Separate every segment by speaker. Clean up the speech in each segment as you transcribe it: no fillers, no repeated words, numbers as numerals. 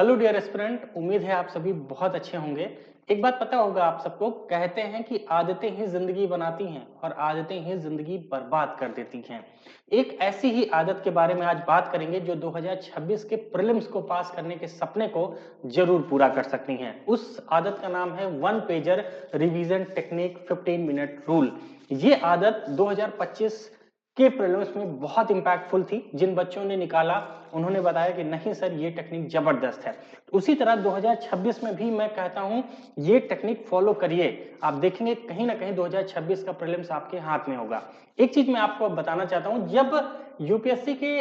Speaker 1: Hello dear aspirant, उम्मीद है आप सभी बहुत अच्छे होंगे। एक बात पता होगा आप सबको, कहते हैं कि आदतें ही जिंदगी बनाती हैं और आदतें ही जिंदगी बर्बाद कर देती हैं। एक ऐसी ही आदत के बारे में आज बात करेंगे जो 2026 के प्रीलिम्स को पास करने के सपने को जरूर पूरा कर सकती हैं। उस आदत का नाम है one pager revision technique 15 minute rule. ये आदत 2025 के प्रीलिम्स में बहुत इंपैक्टफुल थी। जिन बच्चों ने निकाला उन्होंने बताया कि नहीं सर, ये टेक्निक जबरदस्त है। उसी तरह 2026 में भी मैं कहता हूं ये टेक्निक फॉलो करिए। आप देखेंगे कहीं ना कहीं 2026 का प्रीलिम्स आपके हाथ में होगा। एक चीज मैं आपको बताना चाहता हूं, जब यूपीएससी के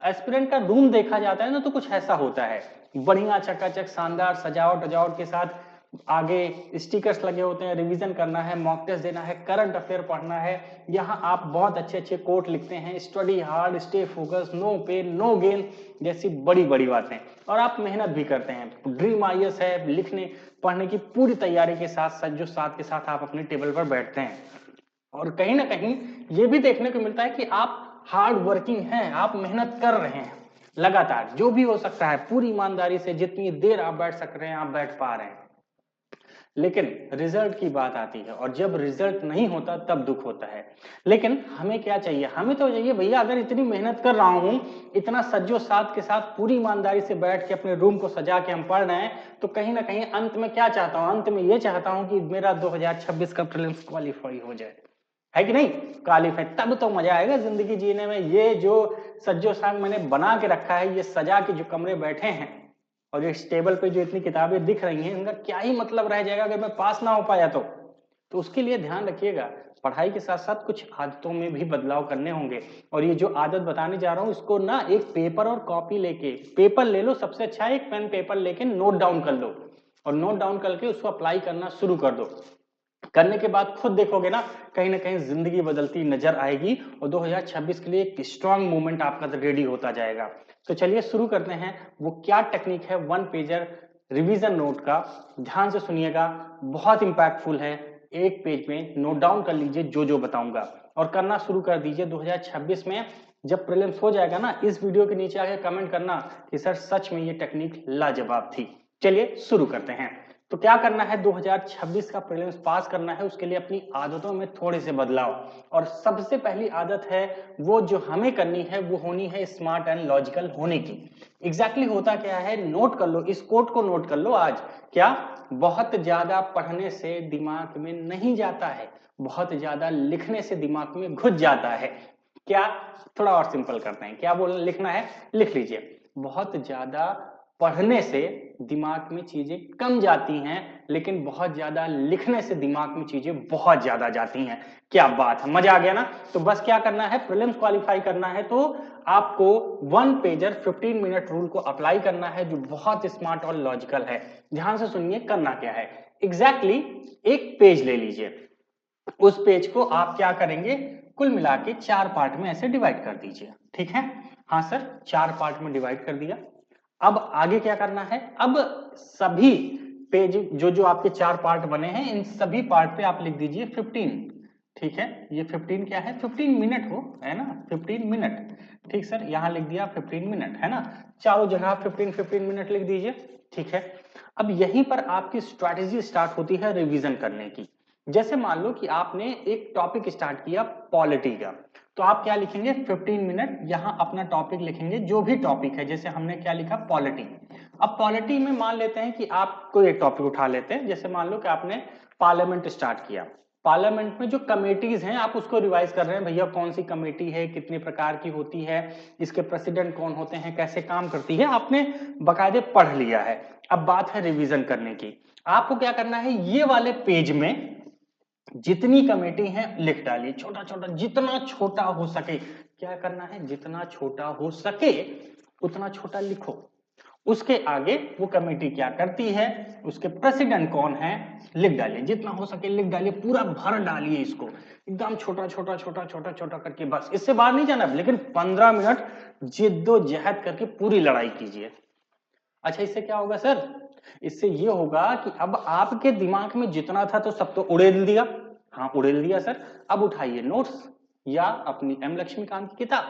Speaker 1: एस्पिरेंट का रूम देखा जाता है ना, तो कुछ ऐसा होता है। बढ़िया चकाचक शानदार सजावट वजावट के साथ आगे स्टिकर्स लगे होते हैं, रिवीजन करना है, मॉक टेस्ट देना है, करंट अफेयर पढ़ना है। यहाँ आप बहुत अच्छे अच्छे कोट लिखते हैं, study hard, stay focus, no pain no gain जैसी बड़ी बड़ी बातें, और आप मेहनत भी करते हैं। ड्रीम आईएएस है, लिखने पढ़ने की पूरी तैयारी के साथ सज्जो साथ के साथ आप अपने टेबल पर बैठते हैं। और कहीं ना कहीं ये भी देखने को मिलता है कि आप हार्ड वर्किंग हैं, आप मेहनत कर रहे हैं लगातार। जो भी हो सकता है पूरी ईमानदारी से जितनी देर आप बैठ सक रहे हैं आप बैठ पा रहे हैं। लेकिन रिजल्ट की बात आती है और जब रिजल्ट नहीं होता तब दुख होता है। लेकिन हमें क्या चाहिए? हमें तो चाहिए भैया, अगर इतनी मेहनत कर रहा हूं, इतना सज्जो साथ के साथ पूरी ईमानदारी से बैठ के अपने रूम को सजा के हम पढ़ रहे हैं, तो कहीं ना कहीं अंत में क्या चाहता हूं? अंत में ये चाहता हूं कि मेरा 2026 का प्रीलिम्स क्वालिफाई हो जाए, है कि नहीं? क्वालिफाई तब तो मजा आएगा जिंदगी जीने में। ये जो सज्जो साथ मैंने बना के रखा है, ये सजा के जो कमरे बैठे हैं और इस टेबल पे जो इतनी किताबें दिख रही हैं, इनका क्या ही मतलब रह जाएगा अगर मैं पास ना हो पाया तो उसके लिए ध्यान रखिएगा। पढ़ाई के साथ साथ कुछ आदतों में भी बदलाव करने होंगे। और ये जो आदत बताने जा रहा हूं, इसको ना एक पेपर और कॉपी लेके, पेपर ले लो सबसे अच्छा है, एक पेन पेपर लेके नोट डाउन कर लो और नोट डाउन करके उसको अप्लाई करना शुरू कर दो। करने के बाद खुद देखोगे ना कहीं जिंदगी बदलती नजर आएगी और 2026 के लिए एक स्ट्रांग मूवमेंट आपका रेडी होता जाएगा। तो चलिए शुरू करते हैं। वो क्या टेक्निक है वन पेजर रिवीजन नोट का, ध्यान से सुनिएगा, बहुत इंपैक्टफुल है। एक पेज में नोट डाउन कर लीजिए जो जो बताऊंगा और करना शुरू कर दीजिए। 2026 में जब प्रीलिम्स हो जाएगा ना, इस वीडियो के नीचे आके कमेंट करना कि सर सच में ये टेक्निक लाजवाब थी। चलिए शुरू करते हैं। तो क्या करना है? 2026 का प्रीलिम्स पास करना है, उसके लिए अपनी आदतों में थोड़े से बदलाव। और सबसे पहली आदत है वो जो हमें करनी है, वो होनी है स्मार्ट एंड लॉजिकल होने की। एग्जैक्टली होता क्या है, नोट कर लो, इस कोट को नोट कर लो आज। क्या? बहुत ज्यादा पढ़ने से दिमाग में नहीं जाता है, बहुत ज्यादा लिखने से दिमाग में घुस जाता है। क्या? थोड़ा और सिंपल करते हैं, क्या बोल लिखना है, लिख लीजिए। बहुत ज्यादा पढ़ने से दिमाग में चीजें कम जाती हैं, लेकिन बहुत ज्यादा लिखने से दिमाग में चीजें बहुत ज्यादा जाती हैं। क्या बात है, मजा आ गया ना? तो बस क्या करना है, प्रीलिम्स क्वालिफाई करना है तो आपको वन पेजर 15 मिनट रूल को अप्लाई करना है, जो बहुत स्मार्ट और लॉजिकल है। ध्यान से सुनिए करना क्या है। एग्जैक्टली एक पेज ले लीजिए, उस पेज को आप क्या करेंगे, कुल मिला के 4 पार्ट में ऐसे डिवाइड कर दीजिए। ठीक है? हाँ सर, 4 पार्ट में डिवाइड कर दिया। अब आगे क्या करना है, अब सभी पेज जो जो आपके 4 पार्ट बने हैं, इन सभी पार्ट पे आप लिख दीजिए 15। ठीक है? ये 15 क्या है, 15 मिनट हो, है ना? 15 मिनट। ठीक सर, यहां लिख दिया 15 मिनट, है ना? चारों जगह 15 मिनट लिख दीजिए। ठीक है? अब यहीं पर आपकी स्ट्रैटेजी स्टार्ट होती है रिवीजन करने की। जैसे मान लो कि आपने एक टॉपिक स्टार्ट किया पॉलिटी का, तो आप क्या लिखेंगे, 15 मिनट, यहां अपना टॉपिक लिखेंगे, जो भी टॉपिक है। जैसे हमने क्या लिखा, पॉलिटी। अब पॉलिटी में मान लेते हैं कि आप कोई एक टॉपिक उठा लेते हैं। जैसे मान लो कि आपने पार्लियामेंट स्टार्ट किया, पार्लियामेंट में जो कमेटीज हैं आप उसको रिवाइज कर रहे हैं, भैया कौन सी कमेटी है, कितने प्रकार की होती है, इसके प्रेसिडेंट कौन होते हैं, कैसे काम करती है, आपने बकायदे पढ़ लिया है। अब बात है रिवीजन करने की। आपको क्या करना है, ये वाले पेज में जितनी कमेटी है लिख डालिए, छोटा छोटा, जितना छोटा हो सके। क्या करना है, जितना छोटा हो सके उतना छोटा लिखो। उसके आगे वो कमेटी क्या करती है, उसके प्रेसिडेंट कौन है, लिख डालिए, जितना हो सके लिख डालिए, पूरा भर डालिए इसको, एकदम छोटा छोटा छोटा छोटा छोटा करके। बस इससे बाहर नहीं जाना, लेकिन 15 मिनट जिद्दोजहद करके पूरी लड़ाई कीजिए। अच्छा, इससे क्या होगा सर? इससे ये होगा कि अब आपके दिमाग में जितना था तो सब तो उड़ेल दिया। हाँ उड़ेल दिया सर। अब उठाइए नोट्स या अपनी एम लक्ष्मीकांत की किताब,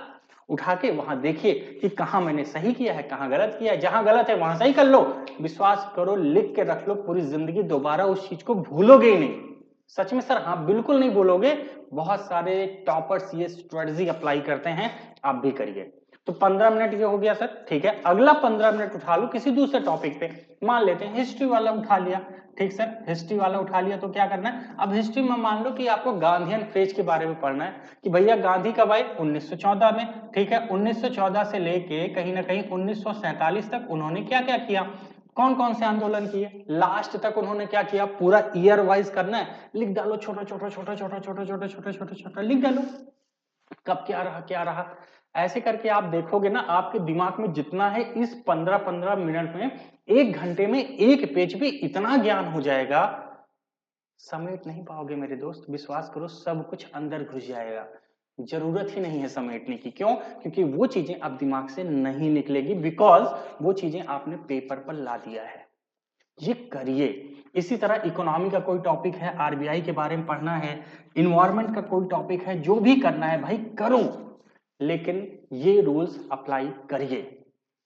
Speaker 1: उठा के वहां देखिए कि कहां मैंने सही किया है, कहां गलत किया है। जहां गलत है वहां सही कर लो। विश्वास करो, लिख के रख लो, पूरी जिंदगी दोबारा उस चीज को भूलोगे ही नहीं। सच में सर, हाँ बिल्कुल नहीं भूलोगे। बहुत सारे टॉपर्स ये स्ट्रेटजी अप्लाई करते हैं, आप भी करिए। तो 15 मिनट ये हो गया सर, ठीक है। अगला 15 मिनट उठा लो किसी दूसरे टॉपिक पे। मान लेते हैं हिस्ट्री वाला उठा लिया, ठीक सर, हिस्ट्री वाला उठा लिया तो क्या करना है, अब हिस्ट्री में मान लो कि आपको गांधीयन फेज के बारे में पढ़ना है कि भैया गांधी कब आए, 1914 में, ठीक है। 1914 से लेके कहीं ना कहीं 1947 तक उन्होंने क्या क्या किया, कौन कौन से आंदोलन किए, लास्ट तक उन्होंने क्या किया, पूरा ईयर वाइज करना है। लिख डालो, छोटा छोटा छोटा छोटा छोटा छोटा छोटा छोटा छोटा लिख डालो, कब क्या रहा क्या रहा। ऐसे करके आप देखोगे ना, आपके दिमाग में जितना है इस 15-15 मिनट में, 1 घंटे में एक पेज पे इतना ज्ञान हो जाएगा, समेट नहीं पाओगे मेरे दोस्त। विश्वास करो, सब कुछ अंदर घुस जाएगा। जरूरत ही नहीं है समेटने की। क्यों? क्योंकि वो चीजें अब दिमाग से नहीं निकलेगी, बिकॉज वो चीजें आपने पेपर पर ला दिया है। ये करिए। इसी तरह इकोनॉमी का कोई टॉपिक है, आरबीआई के बारे में पढ़ना है, इन्वायरमेंट का कोई टॉपिक है, जो भी करना है भाई करो, लेकिन ये रूल्स अप्लाई करिए।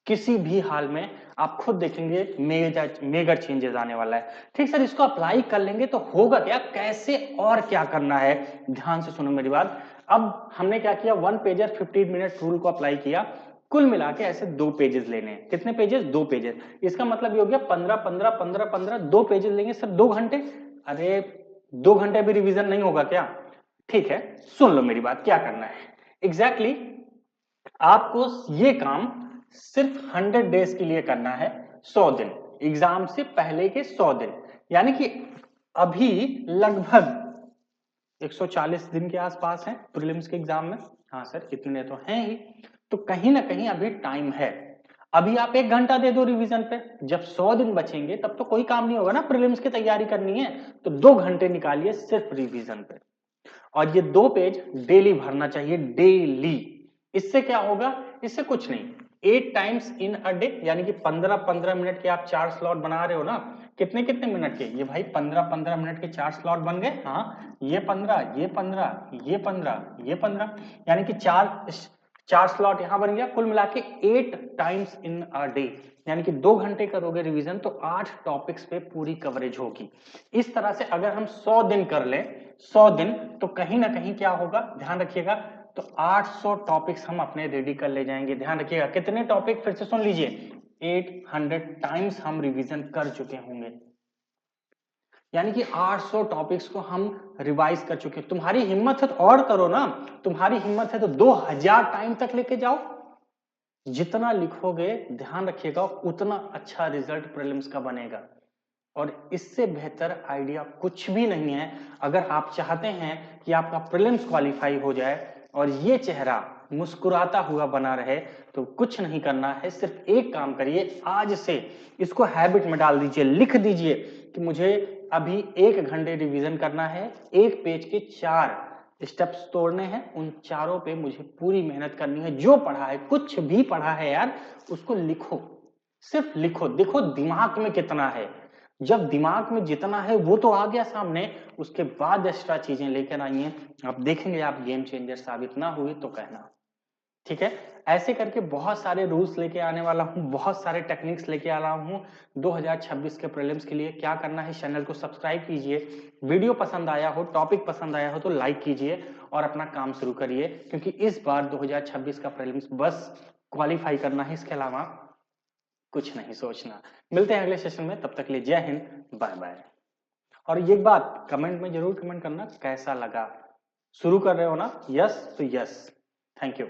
Speaker 1: किसी भी हाल में आप खुद देखेंगे मेजर चेंजेस आने वाला है। ठीक सर, इसको अप्लाई कर लेंगे तो होगा क्या, कैसे और क्या करना है, ध्यान से सुनो मेरी बात। अब हमने क्या किया, 1 पेजर 15 मिनट रूल को अप्लाई किया। कुल मिला के ऐसे 2 पेजेस लेने हैं। कितने पेजेस? 2 पेजेस। इसका मतलब ये हो गया 15-15-15-15, 2 पेजेस लेंगे सर 2 घंटे। अरे 2 घंटे भी रिवीजन नहीं होगा क्या? ठीक है, सुन लो मेरी बात, क्या करना है एग्जैक्टली आपको। ये काम सिर्फ 100 डेज के लिए करना है, 100 दिन, एग्जाम से पहले के 100 दिन, यानी कि अभी लगभग 140 दिन के आसपास है प्रीलिम्स के एग्जाम में। हाँ सर, इतने तो हैं ही, तो कहीं ना कहीं अभी टाइम है। अभी आप 1 घंटा दे दो रिवीजन पे, जब 100 दिन बचेंगे तब तो कोई काम नहीं होगा ना, प्रीलिम्स की तैयारी करनी है, तो 2 घंटे निकालिए सिर्फ रिवीजन पे। और ये 2 पेज डेली भरना चाहिए, डेली। इससे क्या होगा? इससे कुछ नहीं, 8 टाइम्स इन अ डे, यानी कि 15-15 मिनट के आप 4 स्लॉट बना रहे हो ना। कितने कितने मिनट के? ये भाई 15-15 मिनट के 4 स्लॉट बन गए। हाँ, ये 15, ये 15, ये 15, ये 15, यानी कि चार स्लॉट यहां बन गया। कुल मिला के 8 टाइम्स इन अ डे, यानी कि 2 घंटे करोगे रिवीजन तो 8 टॉपिक्स पे पूरी कवरेज होगी। इस तरह से अगर हम 100 दिन कर ले, 100 दिन, तो कहीं ना कहीं क्या होगा, ध्यान रखिएगा, तो 800 टॉपिक्स हम अपने रेडी कर ले जाएंगे। ध्यान रखिएगा, कितने टॉपिक, फिर से सुन लीजिए, 800 टाइम्स हम रिवीजन कर चुके होंगे, यानी कि 800 टॉपिक्स को हम रिवाइज कर चुके हैं। तुम्हारी हिम्मत है तो और करो ना, तुम्हारी हिम्मत है तो 2000 टाइम तक लेके जाओ। जितना लिखोगे, ध्यान रखिएगा, उतना अच्छा रिजल्ट प्रीलिम्स का बनेगा। और इससे बेहतर आइडिया कुछ भी नहीं है। अगर आप चाहते हैं कि आपका प्रीलिम्स क्वालिफाई हो जाए और ये चेहरा मुस्कुराता हुआ बना रहे, तो कुछ नहीं करना है, सिर्फ एक काम करिए, आज से इसको हैबिट में डाल दीजिए, लिख दीजिए कि मुझे अभी 1 घंटे रिवीजन करना है, 1 पेज के 4 स्टेप्स तोड़ने हैं, उन चारों पे मुझे पूरी मेहनत करनी है। जो पढ़ा है, कुछ भी पढ़ा है यार, उसको लिखो, सिर्फ लिखो, देखो दिमाग में कितना है। जब दिमाग में जितना है वो तो आ गया सामने, उसके बाद एक्स्ट्रा चीजें लेकर आइए, आप देखेंगे आप गेम चेंजर साबित ना हुए तो कहना। ठीक है, ऐसे करके बहुत सारे रूल्स लेके आने वाला हूं, बहुत सारे टेक्निक्स लेके आ रहा हूं 2026 के प्रीलिम्स के लिए। क्या करना है, चैनल को सब्सक्राइब कीजिए, वीडियो पसंद आया हो, टॉपिक पसंद आया हो तो लाइक कीजिए और अपना काम शुरू करिए, क्योंकि इस बार 2026 का प्रीलिम्स बस क्वालिफाई करना है, इसके अलावा कुछ नहीं सोचना। मिलते हैं अगले सेशन में, तब तक के लिए जय हिंद, बाय बाय। और ये बात कमेंट में जरूर कमेंट करना कैसा लगा। शुरू कर रहे हो ना, यस तो यस, थैंक यू।